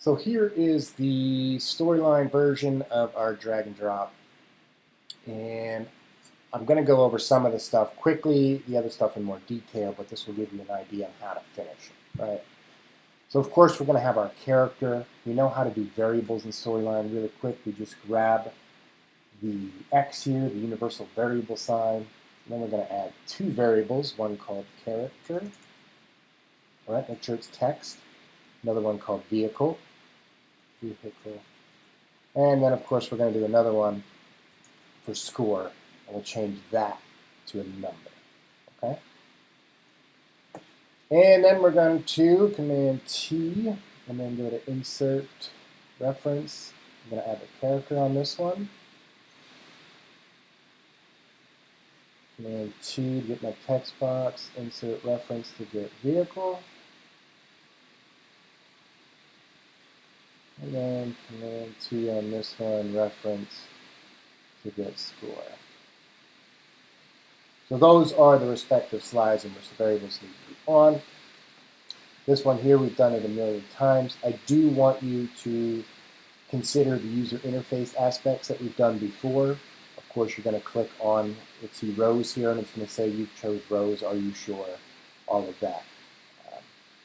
So here is the storyline version of our drag and drop. And I'm going to go over some of the stuff quickly, the other stuff in more detail, but this will give you an idea on how to finish it, right? So of course we're going to have our character. We know how to do variables in storyline really quick. We just grab the X here, the universal variable sign. And then we're going to add two variables, one called character, all right, make sure it's text. Another one called vehicle. And then of course we're going to do another one for score, and we'll change that to a number, okay? And then we're going to Command T, and then go to Insert Reference. I'm going to add the character on this one. Command T to get my text box, Insert Reference to get vehicle. And then Command T on this one, reference to get score. So those are the respective slides in which the variables need to be on. This one here, we've done it a million times. I do want you to consider the user interface aspects that we've done before. Of course, you're going to click on, let's see, rows here, and it's going to say you chose rows, are you sure, all of that.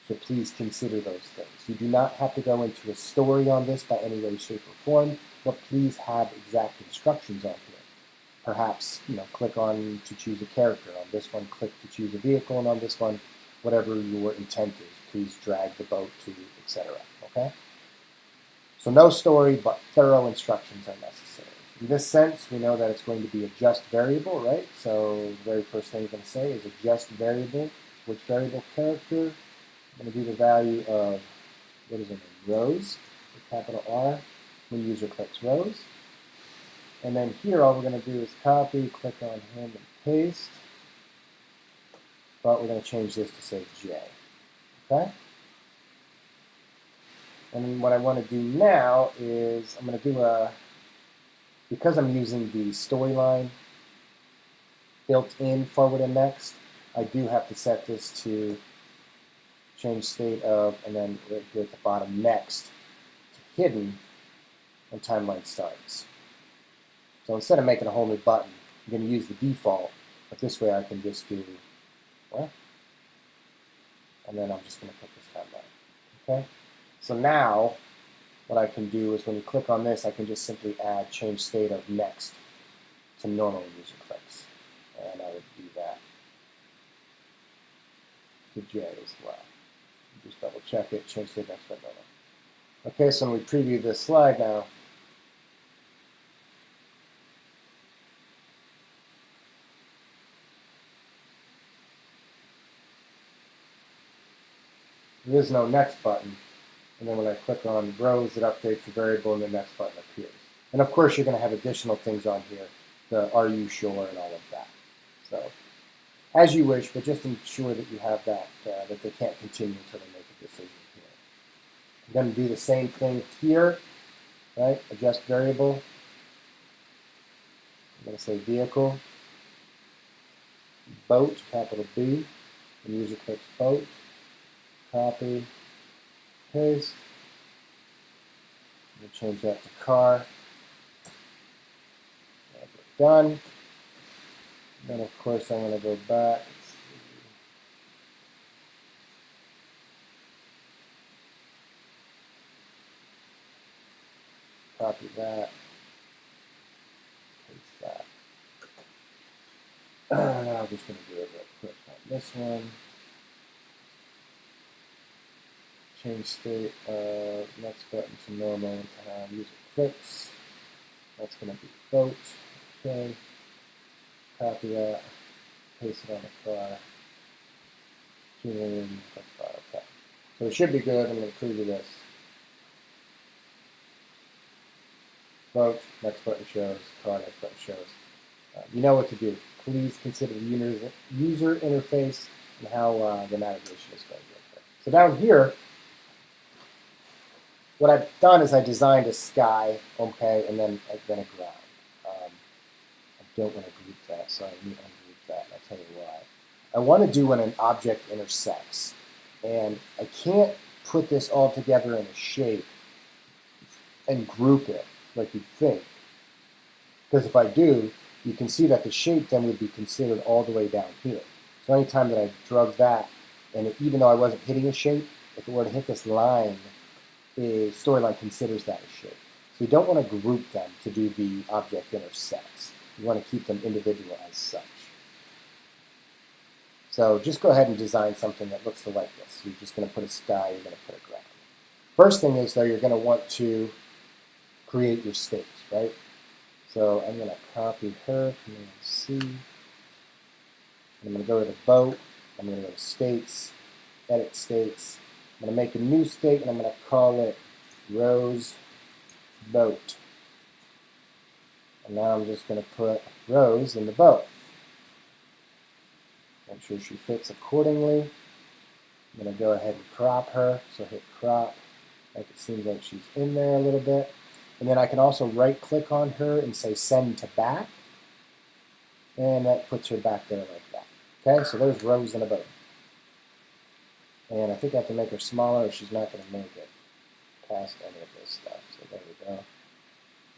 So please consider those things. You do not have to go into a story on this by any way, shape, or form, but please have exact instructions on here. Perhaps, click on to choose a character. On this one, click to choose a vehicle, and on this one, whatever your intent is, please drag the boat to, etc. Okay? So no story, but thorough instructions are necessary. In this sense, we know that it's going to be a just variable, right? So the very first thing you're going to say is a just variable. Which variable character? I'm going to do the value of, what is it, rows, with capital R, when the user clicks rows. And then here, all we're going to do is copy, click on him, and paste. But we're going to change this to say J. Okay? And then what I want to do now is I'm going to do because I'm using the storyline built-in forward and next, I do have to set this to change state of, and then right here at the bottom, next, to hidden when timeline starts. So instead of making a whole new button, I'm going to use the default, but this way I can just do, what? And then I'm just going to put this timeline. Okay? So now, what I can do is when you click on this, I can just simply add change state of next to normal user clicks. And I would do that to J as well. Just double check it, change state next to normal. Okay, so when we preview this slide now, there is no next button. And then when I click on rows, it updates the variable and the next button appears. And of course, you're going to have additional things on here, the are you sure and all of that. So as you wish, but just ensure that you have that, that they can't continue until they make a decision here. I'm going to do the same thing here, right? Adjust variable. I'm going to say vehicle, boat, capital B, and user clicks boat, copy, paste. I'm going to change that to car. And we're done. Then of course I'm going to go back. Copy that. Paste that. Now I'm just going to do it real quick on this one. Change state of next button to normal to have user clicks. That's going to be boat. Okay. Copy that. Paste it on the car. Okay. So it should be good. I'm going to preview this. Boat, next button shows. Car, next button shows. You know what to do. Please consider the user interface and how the navigation is going to work. So down here, what I've done is I designed a sky, okay, and then a ground. I don't want to group that, so I need to ungroup that. I'll tell you why. I want to do when an object intersects, and I can't put this all together in a shape and group it like you'd think. Because if I do, you can see that the shape then would be considered all the way down here. So anytime that I drug that, and even though I wasn't hitting a shape, if it were to hit this line, the storyline considers that a shape. So you don't want to group them to do the object intersects. You want to keep them individual as such. So just go ahead and design something that looks like this. You're just going to put a sky, you're going to put a ground. First thing is, though, you're going to want to create your states, right? So I'm going to copy her, Command C. I'm going to go to the boat. I'm going to go to states, edit states. I'm going to make a new state, and I'm going to call it Rose Boat. And now I'm just going to put Rose in the boat. Make sure she fits accordingly. I'm going to go ahead and crop her. So hit crop. Make it seem like she's in there a little bit. And then I can also right-click on her and say send to back. And that puts her back there like that. Okay, so there's Rose in a boat. And I think I have to make her smaller or she's not going to make it past any of this stuff. So there we go.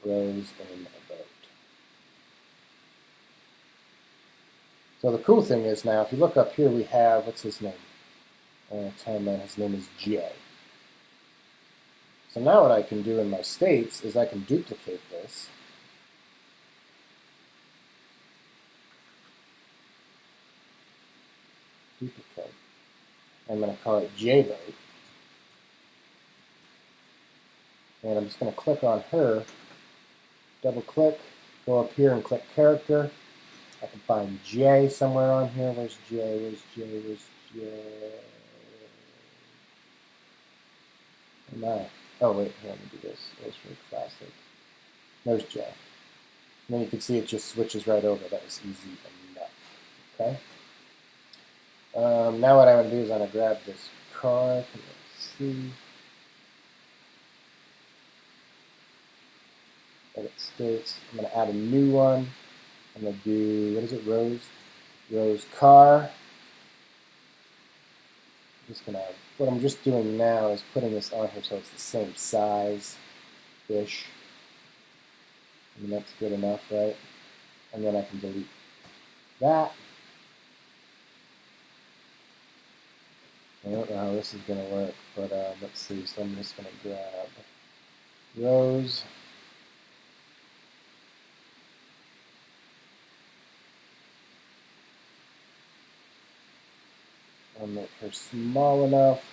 Rose in a boat. So the cool thing is now, if you look up here, we have, what's his name? Timeline, his name is Jay. So now what I can do in my states is I can duplicate this. Duplicate. I'm going to call it JBoat. And I'm just going to click on her, double click, go up here and click character. I can find J somewhere on here. Where's J? Where's J? Where's J? No. Oh, wait, here, let me do this. Illustrator Classic. There's J. And then you can see it just switches right over. That was easy enough. Okay? Now what I'm going to do is I'm going to grab this car. Let's see. Edit states. I'm going to add a new one. I'm going to do, what is it, Rose? Rose car. What I'm just doing now is putting this on here so it's the same size-ish. And that's good enough, right? And then I can delete that. I don't know how this is going to work, but let's see. So I'm just going to grab Rose. I'll make her small enough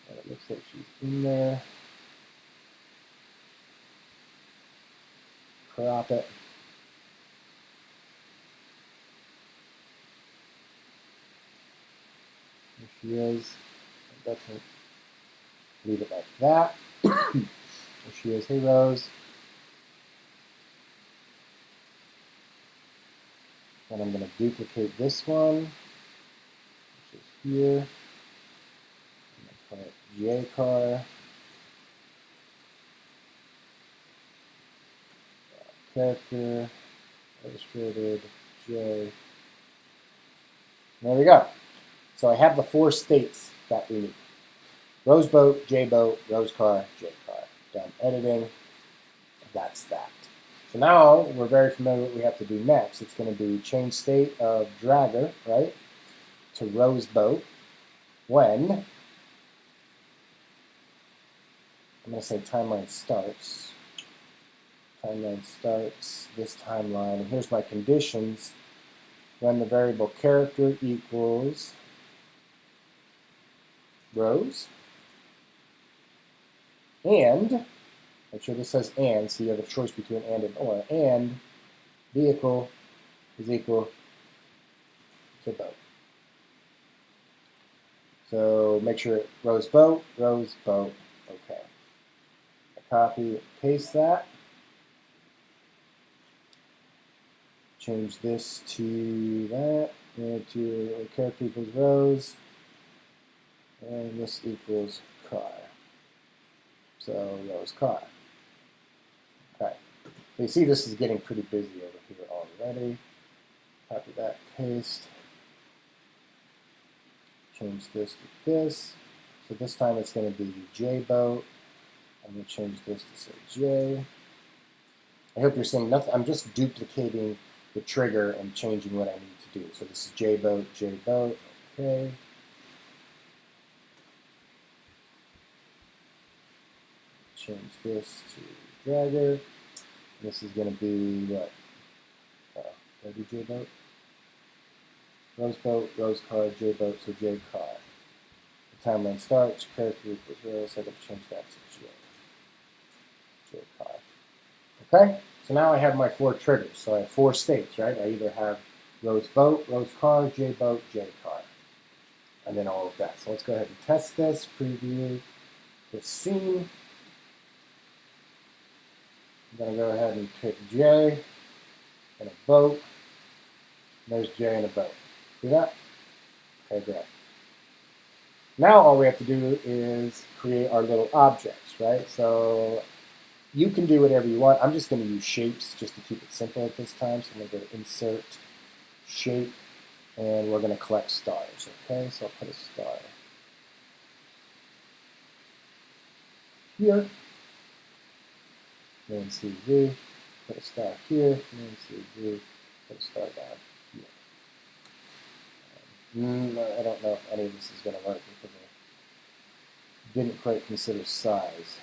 that it looks like she's in there. Crop it. There she is. I'll definitely leave it like that. There she is. Hey, Rose. And I'm going to duplicate this one, which is here. I'm going to call it J car. Character, illustrated, J. There we go. So I have the 4 states that we need. Rose boat, J boat, Rose car, J car. Done editing. That's that. So now we're very familiar with what we have to do next. It's going to be change state of dragger, right, to Rose boat when, I'm going to say timeline starts. Timeline starts this timeline. And here's my conditions. When the variable character equals Rose. And, make sure this says and, so you have a choice between and or. And vehicle is equal to boat. So make sure Rose boat, okay. I copy, paste that. Change this to that, and to character equals Rose, and this equals car. So Rose car. Okay. So you see this is getting pretty busy over here already. Copy that, paste. Change this to this. So this time it's going to be J boat. I'm going to change this to say J. I hope you're seeing nothing. I'm just duplicating the trigger and changing what I need to do. So this is JBoat, JBoat. Okay. Change this to Dragger. This is going to be what? Did I do JBoat? Roseboat, Rosecar, JBoat, so JCar. The timeline starts, character equals zero, so I got to change that to JCar. Okay? So now I have my 4 triggers. So I have 4 states, right? I either have Roseboat, Rosecar, JBoat, JCar. And then all of that. So let's go ahead and test this, preview the scene. I'm going to go ahead and pick J and a boat. There's J and a boat. See that? Okay, great. Now all we have to do is create our little objects, right? So you can do whatever you want. I'm just going to use shapes just to keep it simple at this time. So I'm going to go to Insert, Shape, and we're going to collect stars, okay? So I'll put a star here. And CV, put a star here, and CV, put a star down here. I don't know if any of this is going to work because I didn't quite consider size.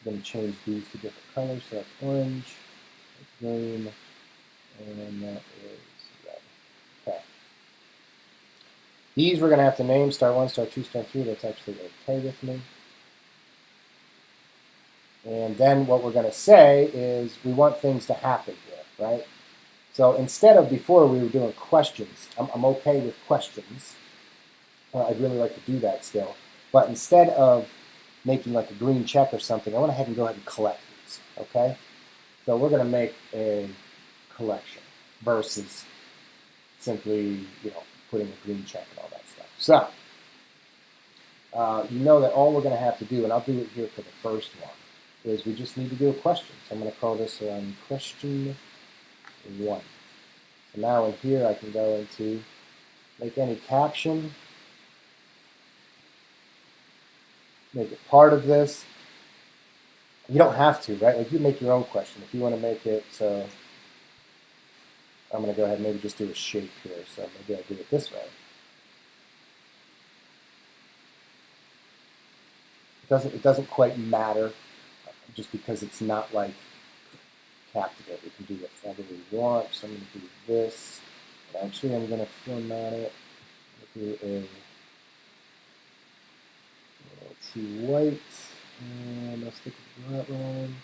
I'm going to change these to different colors, so that's orange, that's green, and that is red. Okay. These we're going to have to name star 1, star 2, star 3. That's actually okay with me. And then what we're going to say is we want things to happen here, right? So instead of before we were doing questions, I'm okay with questions. I'd really like to do that still. But instead of making like a green check or something, I want to go ahead and collect these, okay? So we're going to make a collection versus simply, putting a green check and all that stuff. So you know that all we're going to have to do, and I'll do it here for the first one, is we just need to do a question. So I'm going to call this question 1. So now in here I can go into make any caption, make it part of this. You don't have to, right? Like you make your own question. If you want to make it, so I'm going to go ahead and maybe just do a shape here. So maybe I'll do it this way. It doesn't quite matter just because it's not like Captivate. We can do whatever we want. So I'm going to do this. But actually, I'm going to format it. I'll do let's see, white. And I'll stick with that one.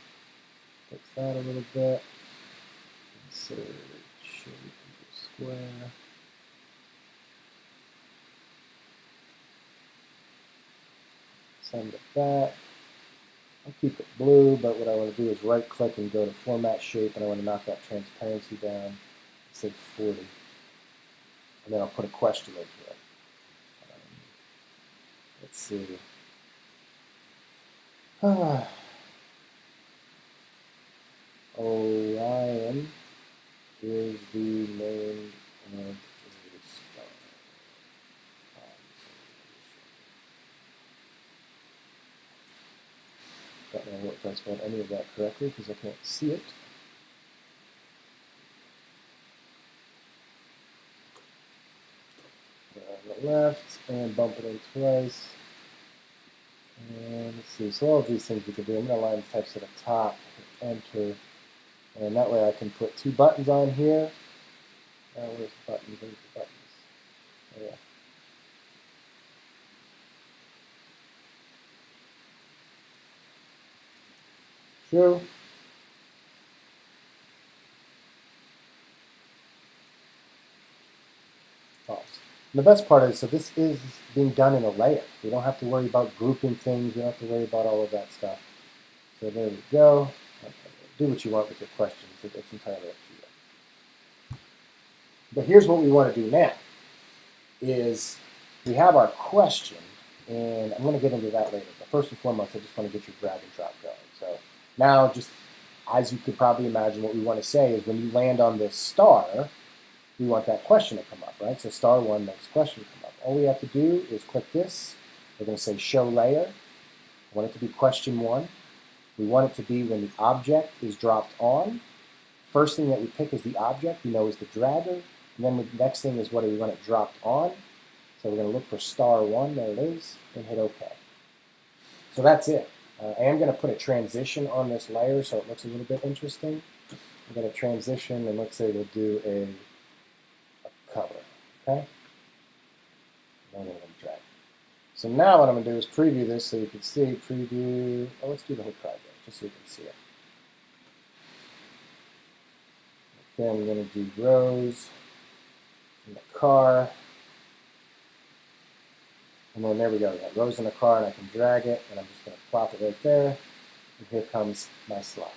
Fix that a little bit. Insert shape into square. Send it back. I'll keep it blue, but what I want to do is right click and go to Format Shape, and I want to knock that transparency down, say 40. And then I'll put a question in here. Let's see. Orion is the name of the star. Don't know if I spelled any of that correctly because I can't see it. On the left and bump it in twice. And let's see, so all of these things we can do. I'm going to align the text at the top, enter, and that way I can put 2 buttons on here. Where's the buttons? Where's the buttons? Oh, yeah. True. False. And the best part is, so this is being done in a layer. We don't have to worry about grouping things. We don't have to worry about all of that stuff. So there we go. Do what you want with your questions. It's entirely up to you. But here's what we want to do now, is we have our question, and I'm going to get into that later. But first and foremost, I just want to get your drag and drop going. So now, just as you could probably imagine, what we want to say is when you land on this star, we want that question to come up, right? So star 1 makes question come up. All we have to do is click this. We're going to say show layer. I want it to be question 1. We want it to be when the object is dropped on. First thing that we pick is the object, we know is the dragger. And then the next thing is what do we want it dropped on. So we're going to look for star 1, there it is, and hit OK. So that's it. I am going to put a transition on this layer so it looks a little bit interesting. I'm going to transition, and let's say we'll do a cover, okay? And I'm going to drag. So now what I'm going to do is preview this so you can see, preview, oh, let's do the whole project just so you can see it. Okay, I'm going to do rows in the car. And then there we go, we got rows in the car, and I can drag it, and I'm just going to plop it right there. And here comes my slide,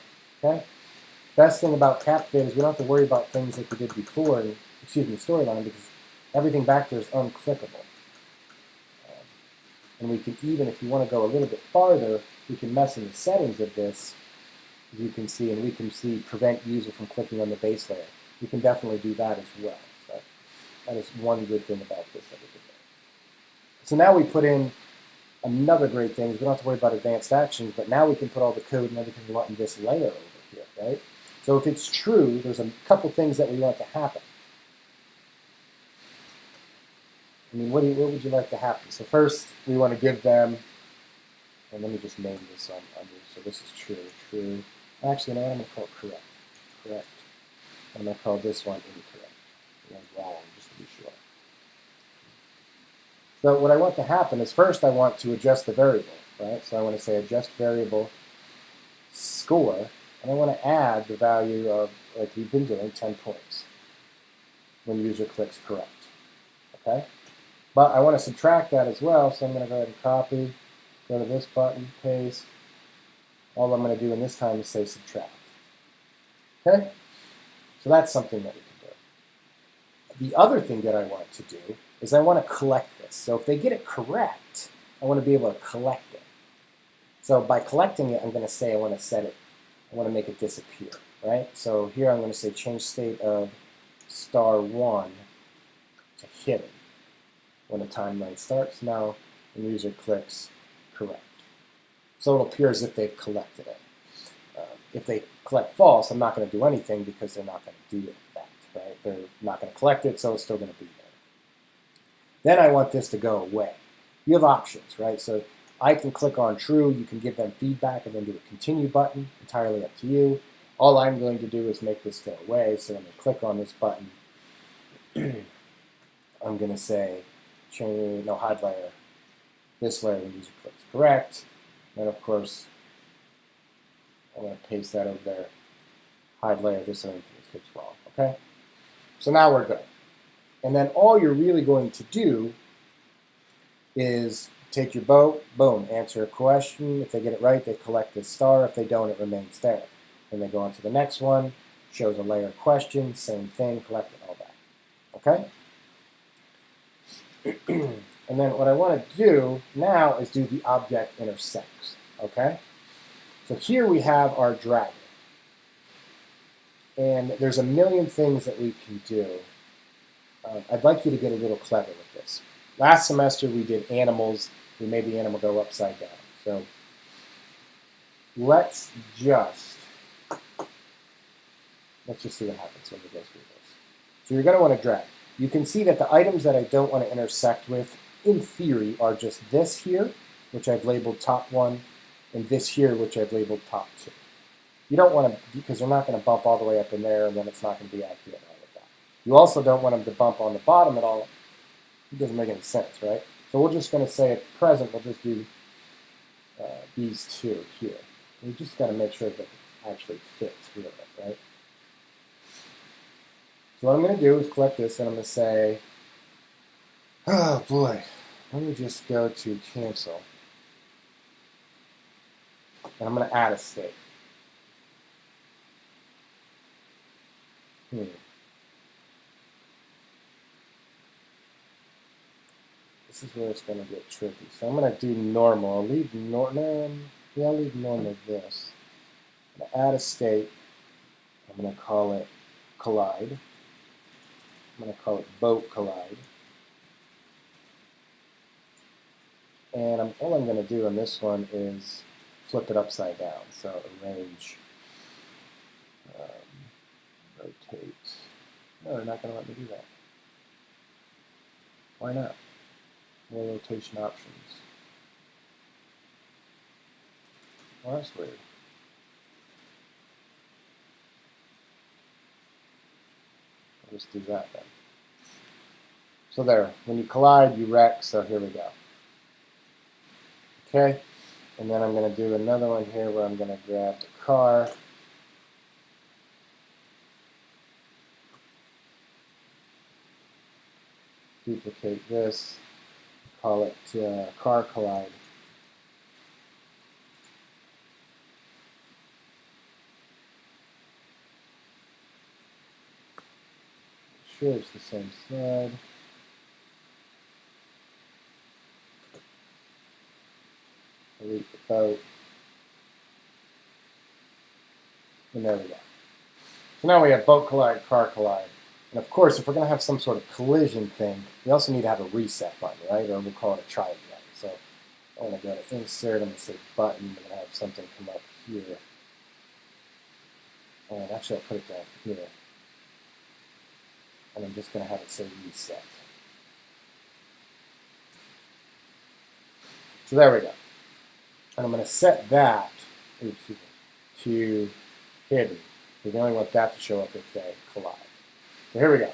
okay? Best thing about Captivate is we don't have to worry about things like we did before, Storyline, because everything back there is unclickable. And we can even, if you want to go a little bit farther, we can mess in the settings of this, as you can see, and we can see prevent user from clicking on the base layer. We can definitely do that as well. So that is one good thing about this that we did there. So now we put in another great thing is we don't have to worry about advanced actions, but now we can put all the code and everything we want in this layer over here, right? So if it's true, there's a couple things that we want to happen. I mean, what would you like to happen? So first, we want to give them, and let me just name this under. So this is true. Actually, no, I'm going to call it correct. I'm going to call this one incorrect. And wrong, just to be sure. So what I want to happen is first I want to adjust the variable, right? So I want to say adjust variable score, and I want to add the value of, like we've been doing, 10 points when user clicks correct, okay? But I want to subtract that as well, so I'm going to go ahead and copy, go to this button, paste. All I'm going to do in this time is say subtract. Okay? So that's something that we can do. The other thing that I want to do is I want to collect this. So if they get it correct, I want to be able to collect it. So by collecting it, I'm going to say I want to set it, I want to make it disappear, right? So here I'm going to say change state of star 1 to hidden. When the timeline starts now, and the user clicks correct. So it'll appear as if they've collected it. If they collect false, I'm not going to do anything because they're not going to do that, right? They're not going to collect it, so it's still going to be there. Then I want this to go away. You have options, right? So I can click on true, you can give them feedback and then do a continue button, entirely up to you. All I'm going to do is make this go away, so when I click on this button, I'm going to say, hide layer, this layer when user clicks correct. And of course, I'm going to paste that over there, hide layer, this layer clicks wrong, okay? So now we're good. And then all you're really going to do is take your boat, boom, answer a question. If they get it right, they collect this star. If they don't, it remains there. Then they go on to the next one, shows a layer question, same thing, collect it, all that, okay? And then what I want to do now is do the object intersects, okay? So here we have our dragger. And there's a million things that we can do. I'd like you to get a little clever with this. Last semester we did animals. We made the animal go upside down. So let's just see what happens when we go through this. So you're going to want to drag. You can see that the items that I don't want to intersect with, in theory, are just this here, which I've labeled top 1, and this here, which I've labeled top 2. You don't want to, because they're not going to bump all the way up in there, and then it's not going to be accurate and all of that. You also don't want them to bump on the bottom at all. It doesn't make any sense, right? So we're just going to say at present, we'll just do these two here. We just got to make sure that it actually fits with it, right? So what I'm going to do is collect this, and I'm going to say, oh boy, let me just go to cancel. And I'm going to add a state. This is where it's going to get tricky. So I'm going to do normal. I'll leave normal this. I'm going to add a state. I'm going to call it collide. I'm going to call it boat collide. And all I'm going to do on this one is flip it upside down. So arrange, rotate. No, they're not going to let me do that. Why not? More rotation options. Well, that's weird. I'll just do that then. So there, when you collide, you wreck, so here we go. Okay, and then I'm going to do another one here where I'm going to grab the car. Duplicate this, call it car collide. Sure, it's the same thread. Delete the boat. And there we go. So now we have boat collide, car collide. And of course, if we're going to have some sort of collision thing, we also need to have a reset button, right? Or we'll call it a try again. So I'm going to go to insert, I'm going to say button, I'm going to have something come up here. And actually, I'll put it down here. And I'm just going to have it say reset. So there we go. And I'm going to set that to hidden. We only want that to show up if they collide. So here we go.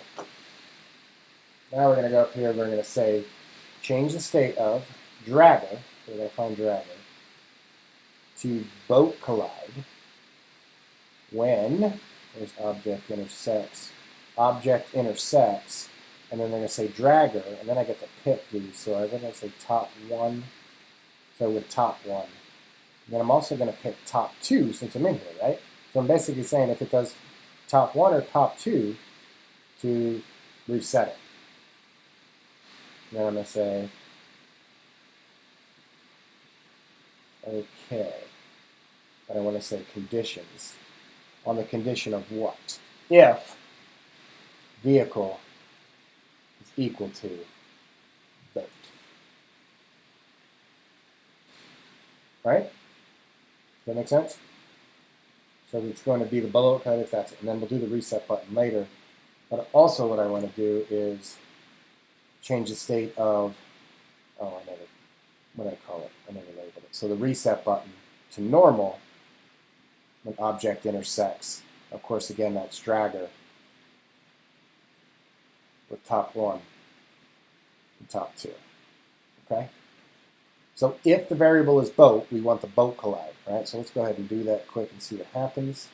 Now we're going to go up here, we're going to say change the state of dragger, so we're going to find dragger, to boat collide when there's object intersects, and then they're going to say dragger, and then I get to pick these. So I'm going to say top one, so with top one. And then I'm also going to pick top two since I'm in here, right? So I'm basically saying if it does top one or top two to reset it. And then I'm going to say, okay. But I want to say conditions. On the condition of what? If vehicle is equal to boat. Right? Does that make sense? So it's going to be the boat code if that's it. And then we'll do the reset button later. But also what I want to do is change the state of, what do I call it? I never labeled it. So the reset button to normal when object intersects. Of course, again, that's dragger with top one and top two. Okay? So if the variable is boat, we want the boat collide, right? So let's go ahead and do that quick and see what happens.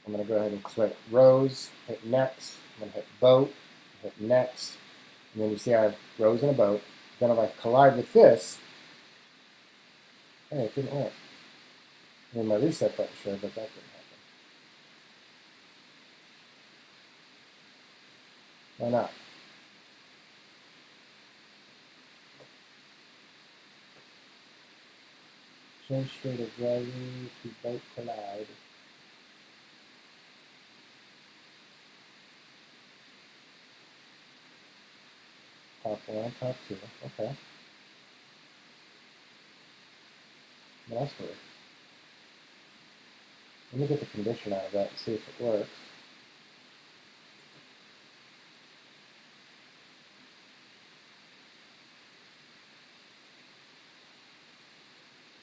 I'm going to go ahead and click rows, hit next. I'm going to hit boat, hit next. And then you see I have rows and a boat. Then if I collide with this, hey, it didn't work. I mean, my reset button showed, but that didn't happen. Why not? Change state of driving to boat collide. Top one, top two. Okay. That's weird. Let me get the condition out of that and see if it works.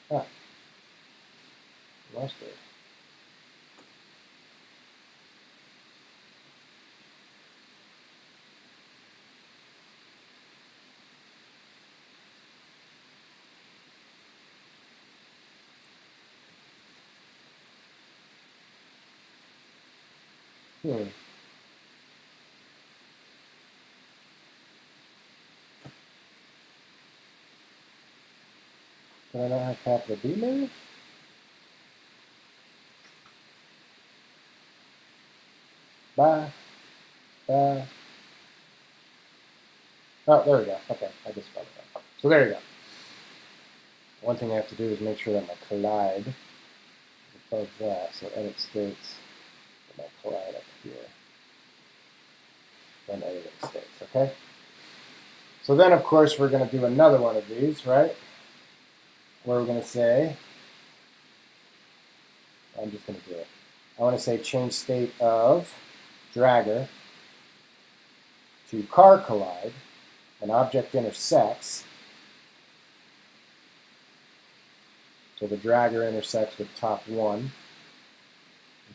Ah. That's weird. Do I not have capital B maybe? Bye. Bye. Oh, there we go. Okay, I just spelled it out. So there you go. One thing I have to do is make sure that my collide is above that. So edit states, my collide up here. done editing states, okay? So then, of course, we're going to do another one of these, right? Where we're going to say, I'm just going to do it. I want to say change state of dragger to car collide, an object intersects. So the dragger intersects with top 1 and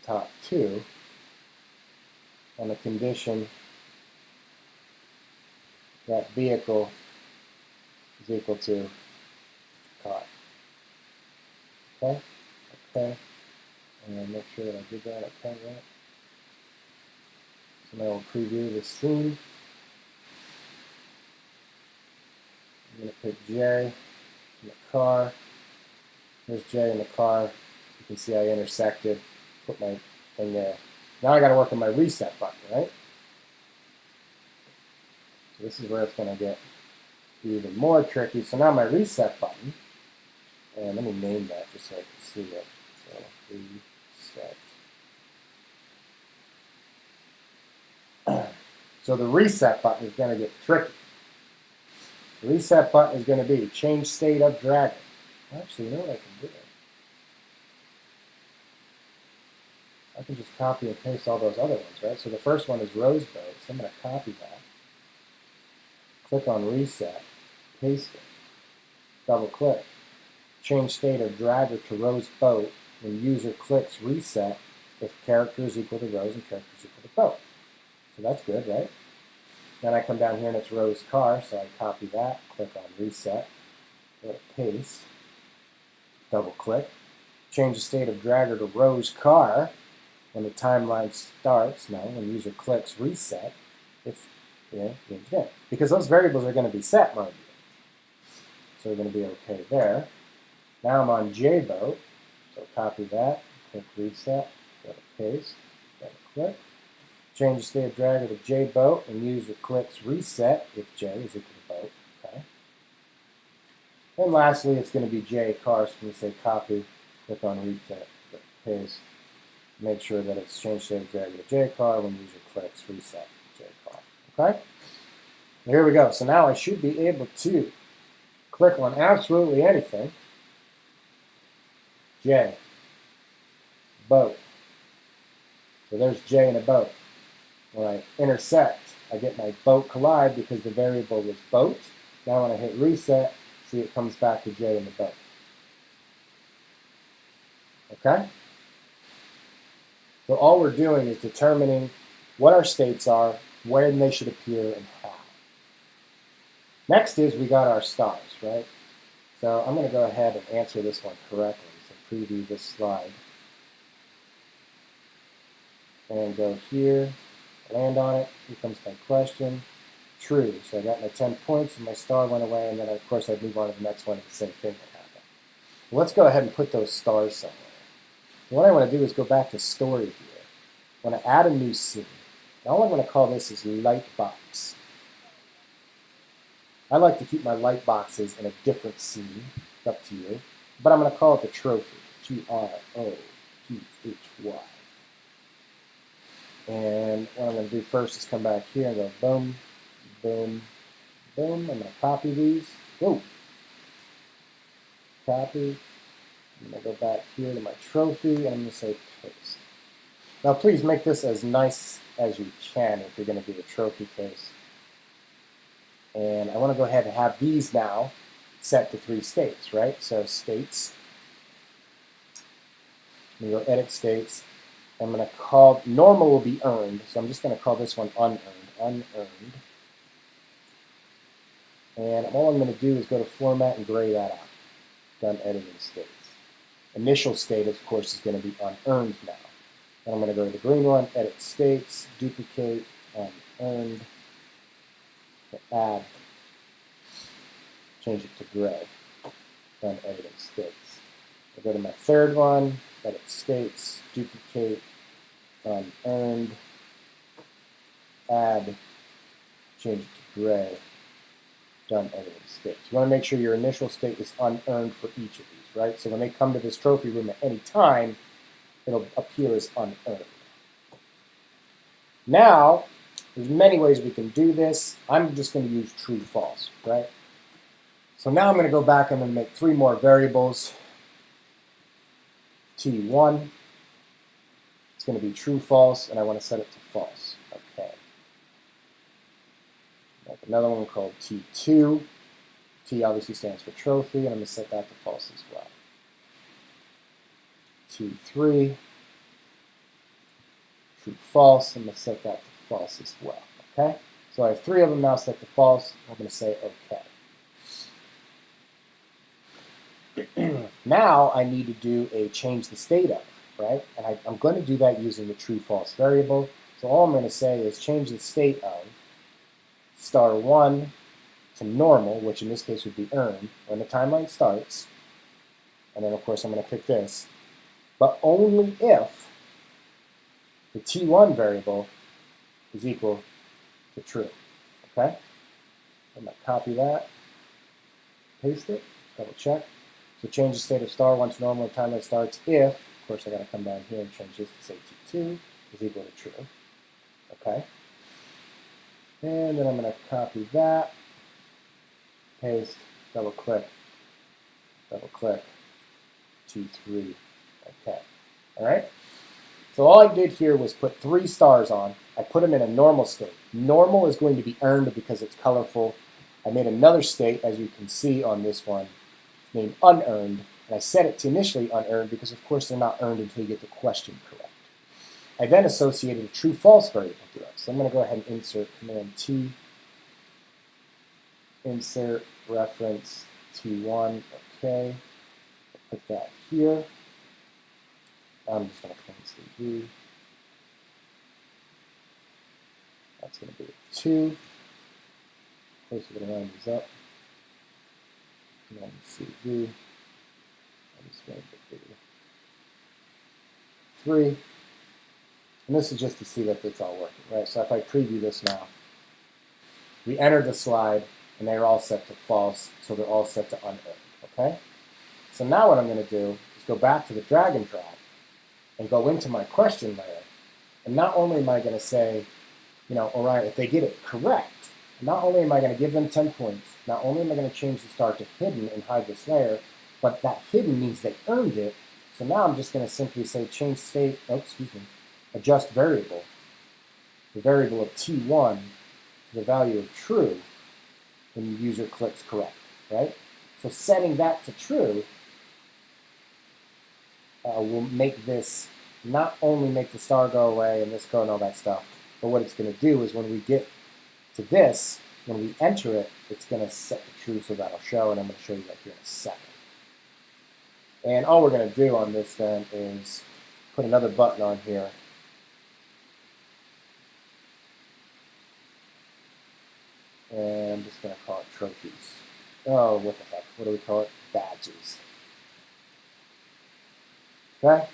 top 2 on the condition that vehicle is equal to car. Okay? Okay. And make sure that I did that okay, right? So now we'll preview this scene. I'm going to put J in the car. There's J in the car. You can see I intersected, put my thing there. Now I got to work on my reset button, right? So this is where it's going to get even more tricky. So now my reset button, and let me name that just so I can see it. So reset. So the reset button is going to get tricky. The reset button is going to be change state of dragger. Actually, you know what I can do? I can just copy and paste all those other ones, right? So the first one is Rose Boat, so I'm going to copy that. Click on Reset, paste it, double click. Change state of dragger to Rose Boat when user clicks Reset if character is equal to Rose and character is equal to Boat. So that's good, right? Then I come down here and it's Rose Car, so I copy that, click on Reset, go to Paste, double click. Change the state of dragger to Rose Car when the timeline starts, no, when user clicks Reset, if, because those variables are going to be set, mind you. So we're going to be okay there. Now I'm on JBoat, so copy that, click Reset, go to Paste, double click. Change the state of dragger to JBoat when user clicks Reset if J is equal to Boat, okay. And lastly, it's going to be J Car, so I'm going to say copy, click on Reset, Paste. Make sure that it's changed state of dragger to JCar when user clicks Reset JCar. Okay? Here we go. So now I should be able to click on absolutely anything. J. Boat. So there's J in a boat. When I intersect, I get my boat collide because the variable was boat. Now when I hit reset, see it comes back to J in the boat. Okay? So all we're doing is determining what our states are, when they should appear, and how. Next is we got our stars, right? So I'm going to go ahead and answer this one correctly. So preview this slide. And go here, land on it. Here comes my question. True. So I got my 10 points and my star went away, and then of course I'd move on to the next one and the same thing would happen. Well, let's go ahead and put those stars somewhere. What I want to do is go back to story view. I want to add a new scene. And all I'm going to call this is light box. I like to keep my light boxes in a different scene. It's up to you. But I'm going to call it the trophy. Trophy. And what I'm going to do first is come back here and go boom, boom, boom. I'm going to copy these. Whoa. Copy. I'm going to go back here to my trophy, and I'm going to say paste. Now please make this as nice as you can if you're going to do a trophy case. And I want to go ahead and have these now set to 3 states, right? So states. I'm going to go edit states. I'm going to call, normal will be earned, so I'm just going to call this one unearned. And all I'm going to do is go to format and gray that out. Done editing states. Initial state, of course, is going to be unearned now. And I'm going to go to the green one, edit states, duplicate, unearned, add, change it to gray. Done editing states. I go to my third one, edit states, duplicate, unearned, add, change it to gray. Done editing states. You want to make sure your initial state is unearned for each of these, right? So when they come to this trophy room at any time, it'll appear as unearned. Now, There's many ways we can do this. I'm just going to use true, false, right? So now I'm going to go back and then make 3 more variables. T1, it's going to be true, false, and I want to set it to false. Okay. Make another one called T2. T obviously stands for trophy, and I'm going to set that to false as well. T3, true, false, I'm going to set that to false as well. Okay? So I have 3 of them now set to false. I'm going to say okay. Now I need to do a change the state of, right? And I'm going to do that using the true, false variable. So all I'm going to say is change the state of *1 to normal, which in this case would be earned, when the timeline starts. And then, of course, I'm going to pick this. But only if the T1 variable is equal to true. Okay? I'm going to copy that, paste it, double check. So change the state of *1 to normal when timeline starts if, of course, I got to come down here and change this to say T2 is equal to true. Okay? And then I'm going to copy that, paste, double click, T3. Okay. All right? So all I did here was put 3 stars on. I put them in a normal state. Normal is going to be earned because it's colorful. I made another state, as you can see on this one, named unearned. And I set it to initially unearned because, of course, they're not earned until you get the question correct. I then associated a true-false variable to it. So I'm going to go ahead and insert Command T, insert reference T1. Okay. I'll put that here. I'm just going to close the V. That's going to be a 2. Of course, we're going to round these up. Command CV. I'm just going to do 3. And this is just to see that it's all working, right? So if I preview this now, we entered the slide, and they're all set to false, so they're all set to unearned, okay? So now what I'm going to do is go back to the drag and drop and go into my question layer. And not only am I going to say, all right, if they get it correct, not only am I going to give them 10 points, not only am I going to change the star to hidden and hide this layer, but that hidden means they earned it. So now I'm just going to simply say change state, adjust variable, the variable of T1 to the value of true when the user clicks correct, right? So setting that to true will make this not only make the star go away and this go and all that stuff, but what it's going to do is when we get to this, when we enter it, it's going to set to true, so that'll show, and I'm going to show you that here in a second. And all we're going to do on this then is put another button on here. And I'm just going to call it trophies. Oh, what the heck? What do we call it? Badges. Okay?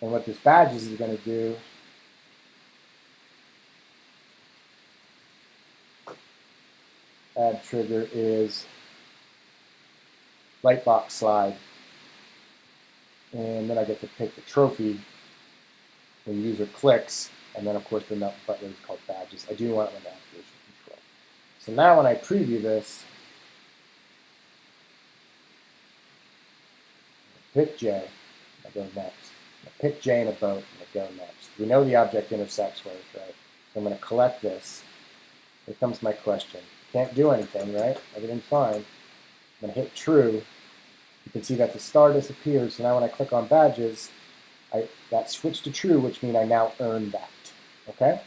And what this badges is going to do add trigger is lightbox slide. And then I get to pick the trophy when the user clicks. And then, of course, the button is called badges. I do want it with navigation control. So now when I preview this, pick J, I go next. I pick J in a boat, and I go next. We know the object intersects where, right? So I'm going to collect this. Here comes my question. Can't do anything, right? Everything's fine. I'm going to hit true. You can see that the star disappears. So now when I click on badges, that switched to true, which means I now earn that. Okay?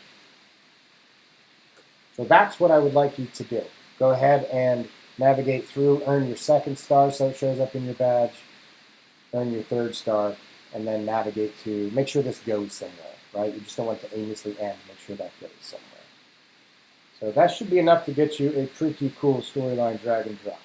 So that's what I would like you to do. Go ahead and navigate through, earn your second star so it shows up in your badge, earn your third star, and then navigate to make sure this goes somewhere, right? You just don't want it to aimlessly end. Make sure that goes somewhere. So that should be enough to get you a pretty cool storyline drag and drop.